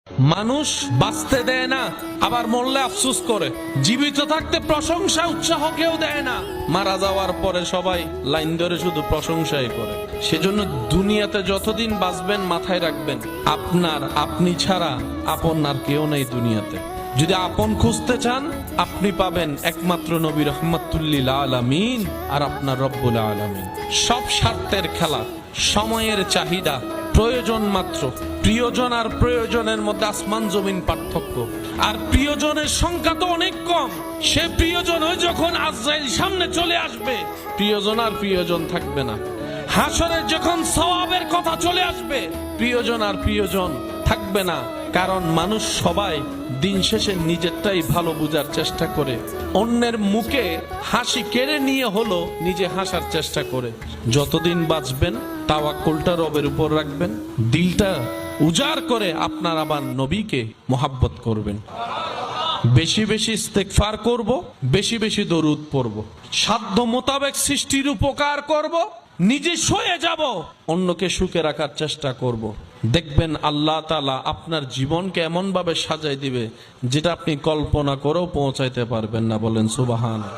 মানুষ বাঁচতে দেয় না, আবার মরলে আফসোস করে। জীবিত থাকতে প্রশংসা উৎসাহ কেউ দেয় না, মারা যাওয়ার পরে সবাই লাইন ধরে শুধু প্রশংসাই করে। সেজন্য দুনিয়াতে যতদিন বাঁচবেন মাথায় রাখবেন, আপনি ছাড়া আপন আর কেউ নেই দুনিয়াতে। যদি আপন খুঁজতে চান আপনি পাবেন একমাত্র নবী রহমাতুল্লিল আলামিন আর আপনার রব্বুল আলামিন। সব স্বার্থের খেলা, সময়ের চাহিদা, প্রয়োজন মাত্র। প্রিয়জন আর প্রয়োজনের মধ্যে আসমান জমিন পার্থক্য। আর প্রিয়জনের সংখ্যা তো অনেক কম। সে প্রিয়জন যখন আজরাইল সামনে চলে আসবে, প্রিয়জন আর প্রিয়জন থাকবে না। হাসরে যখন সওয়াবের কথা চলে আসবে, প্রিয়জন আর প্রিয়জন থাকবে না। কারণ মানুষ সবাই দিন শেষে নিজেরটাই ভালো বোঝার চেষ্টা করে, অন্যের মুখে হাসি কেড়ে নিয়ে হলো নিজে হাসার চেষ্টা করে। যতদিন বাঁচবেন তাওয়াক্কুলটা রবের উপর রাখবেন, দিলটা উজাড় করে আপনার আবার নবীকে মোহাব্বত করবেন। বেশি বেশি ইস্তেগফার করব, বেশি বেশি দরুদ পড়ব, সাধ্য মোতাবেক সৃষ্টির উপকার করব, নিজে সয়ে যাব, অন্যকে সুখে রাখার চেষ্টা করব। দেখবেন আল্লাহ তাআলা আপনার জীবনকে এমন ভাবে সাজাই দিবে যেটা আপনি কল্পনা করেও পৌঁছাইতে পারবেন না। বলেন সুবহানাল্লাহ।